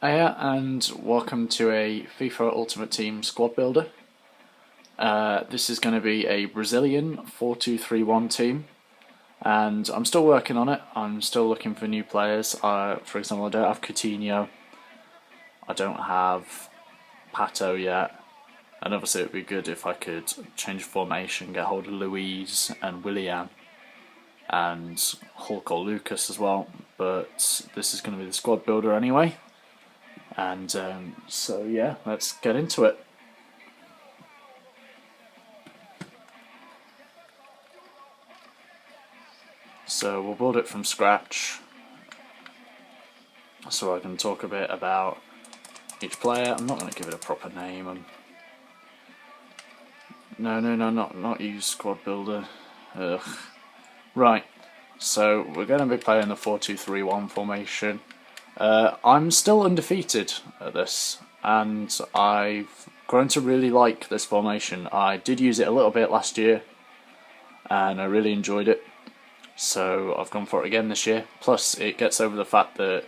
Hiya and welcome to a FIFA Ultimate Team squad builder. This is going to be a Brazilian 4-2-3-1 team, and I'm still working on it. I'm still looking for new players. For example, I don't have Coutinho, I don't have Pato yet, and obviously it would be good if I could change formation, get hold of Luiz and Willian and Hulk or Lucas as well, but this is going to be the squad builder anyway. And so yeah, let's get into it. So we'll build it from scratch, so I can talk a bit about each player. I'm not going to give it a proper name. No, not use squad builder. Ugh. Right, so we're going to be playing the 4-2-3-1 formation. I'm still undefeated at this, and I've grown to really like this formation. I did use it a little bit last year, and I really enjoyed it, so I've gone for it again this year. Plus, it gets over the fact that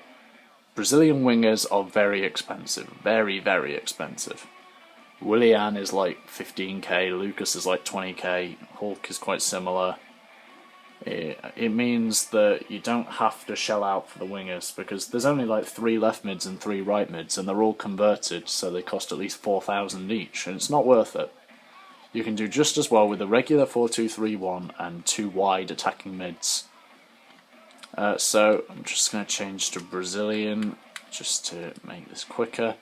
Brazilian wingers are very expensive, very, very expensive. Willian is like 15k, Lucas is like 20k, Hulk is quite similar. It means that you don't have to shell out for the wingers, because there's only like 3 left mids and 3 right mids, and they're all converted, so they cost at least 4,000 each, and it's not worth it. You can do just as well with a regular 4-2-3-1 and 2 wide attacking mids. So I'm just going to change to Brazilian just to make this quicker.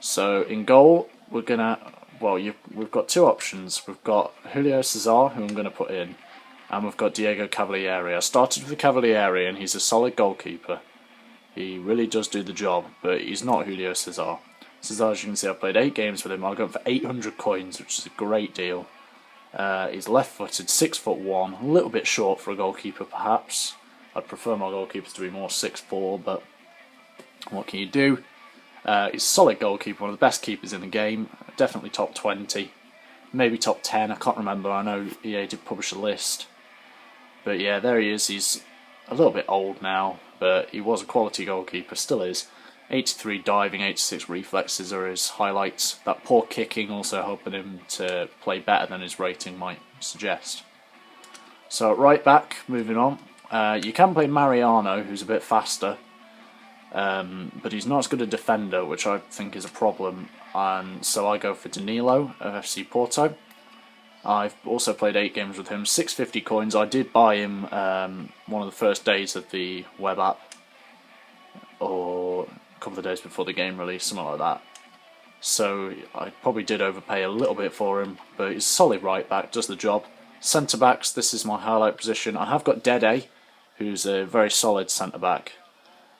So in goal, we're gonna we've got 2 options. We've got Julio Cesar, who I'm going to put in, and we've got Diego Cavalieri. I started with Cavalieri, and he's a solid goalkeeper. He really does do the job, but he's not Julio Cesar. Cesar, as you can see, I've played 8 games with him. I've gone for 800 coins, which is a great deal. He's left-footed, 6'1", a little bit short for a goalkeeper, perhaps. I'd prefer my goalkeepers to be more 6'4", but what can you do? He's a solid goalkeeper, one of the best keepers in the game. Definitely top 20, maybe top 10. I can't remember. I know EA did publish a list. But yeah, there he is. He's a little bit old now, but he was a quality goalkeeper, still is. 83 diving, 86 reflexes are his highlights. That poor kicking also helping him to play better than his rating might suggest. So right back, moving on. You can play Mariano, who's a bit faster, but he's not as good a defender, which I think is a problem. And so I go for Danilo of FC Porto. I've also played 8 games with him, 650 coins. I did buy him one of the first days of the web app, or a couple of days before the game release, something like that. So I probably did overpay a little bit for him, but he's a solid right back, does the job. Centre backs, this is my highlight position. I have got Dede, who's a very solid centre back,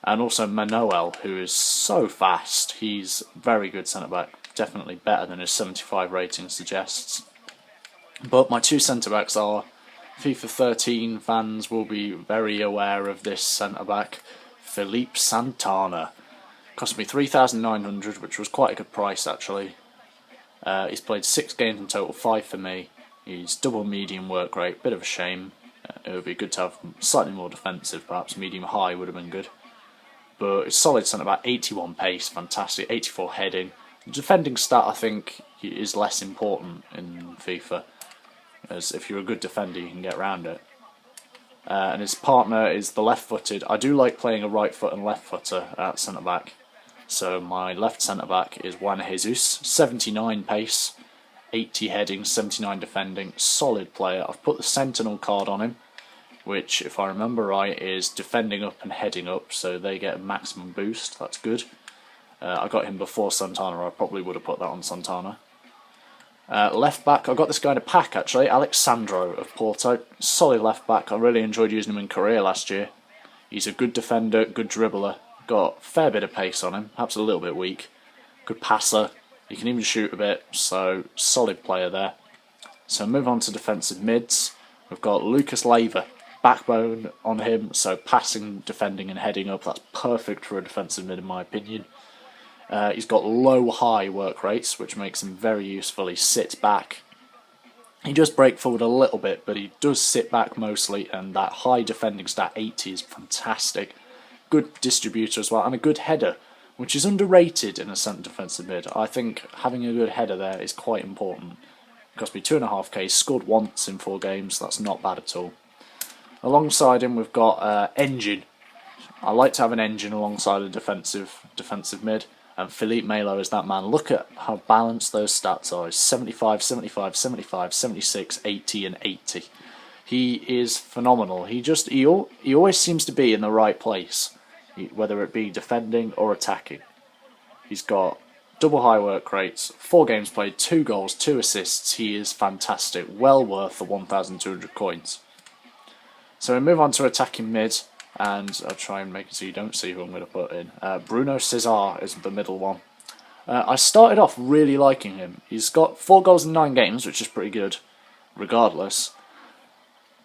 and also Manuel, who is so fast. He's very good centre back, definitely better than his 75 rating suggests. But my 2 centre-backs are, FIFA 13 fans will be very aware of this centre-back, Felipe Santana. Cost me 3,900, which was quite a good price actually. He's played 6 games in total, 5 for me. He's double medium work rate, bit of a shame. It would be good to have slightly more defensive, perhaps medium high would have been good. But it's solid centre-back, 81 pace, fantastic, 84 heading. The defending stat I think is less important in FIFA, as if you're a good defender you can get around it. And his partner is the left-footed. I do like playing a right foot and left footer at centre-back. So my left centre-back is Juan Jesus, 79 pace, 80 heading, 79 defending, solid player. I've put the Sentinel card on him, which if I remember right is defending up and heading up, so they get a maximum boost, that's good. I got him before Santana, I probably would have put that on Santana. Left back, I got this guy in a pack actually, Alexandro of Porto. Solid left back, I really enjoyed using him in Korea last year. He's a good defender, good dribbler, got a fair bit of pace on him, perhaps a little bit weak. Good passer, he can even shoot a bit, so solid player there. So move on to defensive mids. We've got Lucas Leiva, backbone on him, so passing, defending and heading up, that's perfect for a defensive mid in my opinion. He's got low-high work rates, which makes him very useful. He sits back. He does break forward a little bit, but he does sit back mostly, and that high defending stat 80 is fantastic. Good distributor as well, and a good header, which is underrated in a centre defensive mid. I think having a good header there is quite important. It cost me 2.5k, scored once in 4 games, that's not bad at all. Alongside him we've got Engine. I like to have an engine alongside a defensive mid, and Philippe Melo is that man. Look at how balanced those stats are. He's 75, 75, 75, 76, 80 and 80. He is phenomenal. He always seems to be in the right place, whether it be defending or attacking. He's got double high work rates, 4 games played, 2 goals, 2 assists. He is fantastic, well worth the 1,200 coins. So we move on to attacking mid, and I'll try and make it so you don't see who I'm going to put in. Bruno Cesar is the middle one. I started off really liking him. He's got 4 goals in 9 games, which is pretty good, regardless.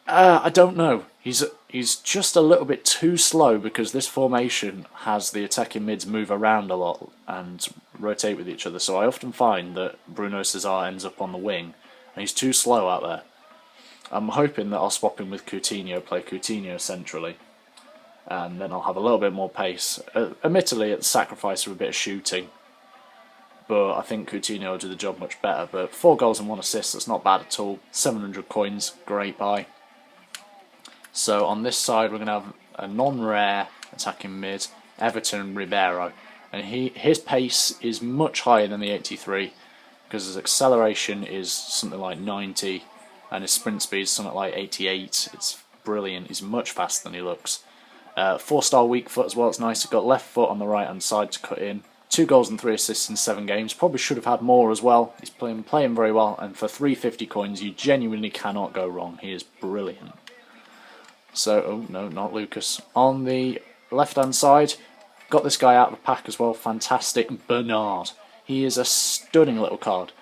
I don't know. He's just a little bit too slow because this formation has the attacking mids move around a lot and rotate with each other. So I often find that Bruno Cesar ends up on the wing, and he's too slow out there. I'm hoping that I'll swap him with Coutinho, play Coutinho centrally, and then I'll have a little bit more pace. Admittedly, at the sacrifice of a bit of shooting, but I think Coutinho will do the job much better. But 4 goals and 1 assist, that's not bad at all. 700 coins, great buy. So on this side we're going to have a non-rare attacking mid, Everton Ribeiro, and his pace is much higher than the 83 because his acceleration is something like 90 and his sprint speed is something like 88. It's brilliant. He's much faster than he looks. 4-star weak foot as well. It's nice. He's got left foot on the right hand side to cut in. 2 goals and 3 assists in 7 games. Probably should have had more as well. He's playing very well, and for 350 coins you genuinely cannot go wrong. He is brilliant. So, oh no, not Lucas. On the left-hand side, got this guy out of the pack as well. Fantastic Bernard. He is a stunning little card.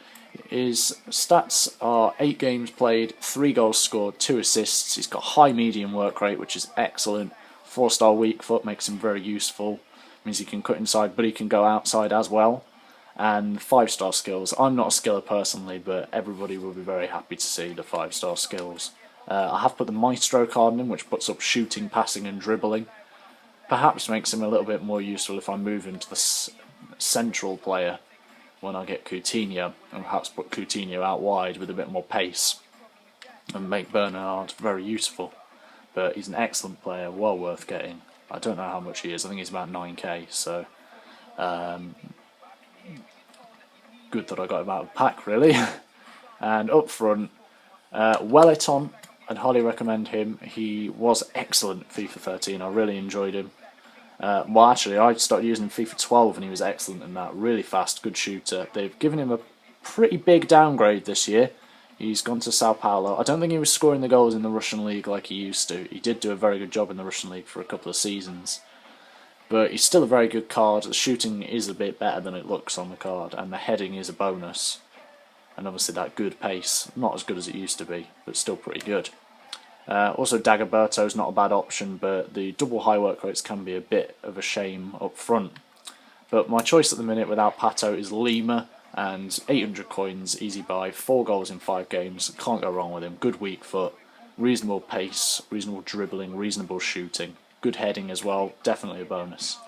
His stats are 8 games played, 3 goals scored, 2 assists. He's got high medium work rate, which is excellent. 4-star weak foot makes him very useful. Means he can cut inside, but he can go outside as well. And 5-star skills. I'm not a skiller personally, but everybody will be very happy to see the 5-star skills. I have put the Maestro card in, which puts up shooting, passing and dribbling. Perhaps makes him a little bit more useful if I move into the central player when I get Coutinho, and perhaps put Coutinho out wide with a bit more pace and make Bernard very useful. But he's an excellent player, well worth getting. I don't know how much he is, I think he's about 9k, so good that I got him out of the pack really. And up front, Wellington, I'd highly recommend him. He was excellent at FIFA 13, I really enjoyed him. Well, actually, I started using him FIFA 12 and he was excellent in that. Really fast, good shooter. They've given him a pretty big downgrade this year. He's gone to Sao Paulo. I don't think he was scoring the goals in the Russian league like he used to. He did do a very good job in the Russian league for a couple of seasons. But he's still a very good card. The shooting is a bit better than it looks on the card, and the heading is a bonus. And obviously that good pace, not as good as it used to be, but still pretty good. Also Dagoberto is not a bad option, but the double high work rates can be a bit of a shame up front. But my choice at the minute without Pato is Lima, and 800 coins, easy buy, 4 goals in 5 games, can't go wrong with him. Good weak foot, reasonable pace, reasonable dribbling, reasonable shooting, good heading as well, definitely a bonus.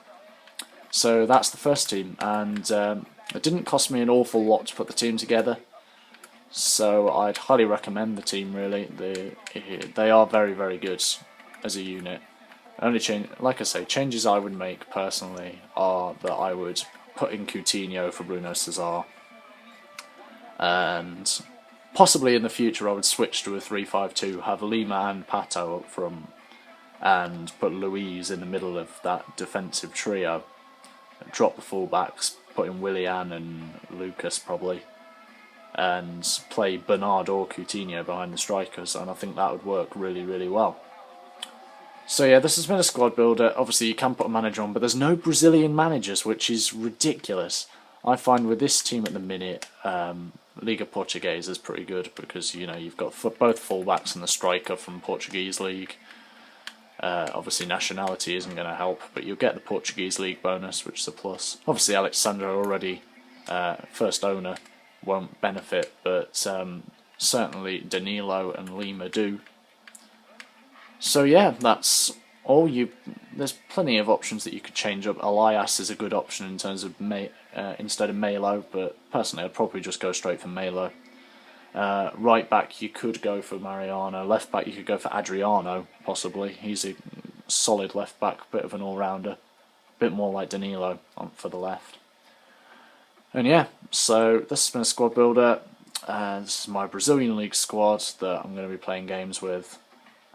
So that's the first team, and it didn't cost me an awful lot to put the team together. So I'd highly recommend the team really. They are very, very good as a unit. Only change, like I say, changes I would make personally are that I would put in Coutinho for Bruno Cesar, and possibly in the future I would switch to a 3-5-2, have Lima and Pato up front, and put Luiz in the middle of that defensive trio. Drop the fullbacks, put in Willian and Lucas probably, and play Bernard or Coutinho behind the strikers, and I think that would work really, really well. So yeah, this has been a squad builder. Obviously you can put a manager on, but there's no Brazilian managers, which is ridiculous. I find with this team at the minute, Liga Portuguesa is pretty good because, you know, you've got both fullbacks and the striker from Portuguese League. Obviously nationality isn't going to help, but you'll get the Portuguese League bonus, which is a plus. Obviously Alexandro already, first owner, won't benefit, but certainly Danilo and Lima do. So yeah, that's or there's plenty of options that you could change up. Elias is a good option in terms of instead of Melo, but personally I'd probably just go straight for Melo. Right back you could go for Mariano. Left back you could go for Adriano, possibly. He's a solid left back, bit of an all-rounder. Bit more like Danilo for the left. And yeah, so this has been a squad builder. This is my Brazilian League squad that I'm going to be playing games with.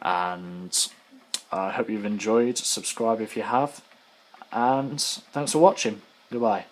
And I hope you've enjoyed. Subscribe if you have. And thanks for watching. Goodbye.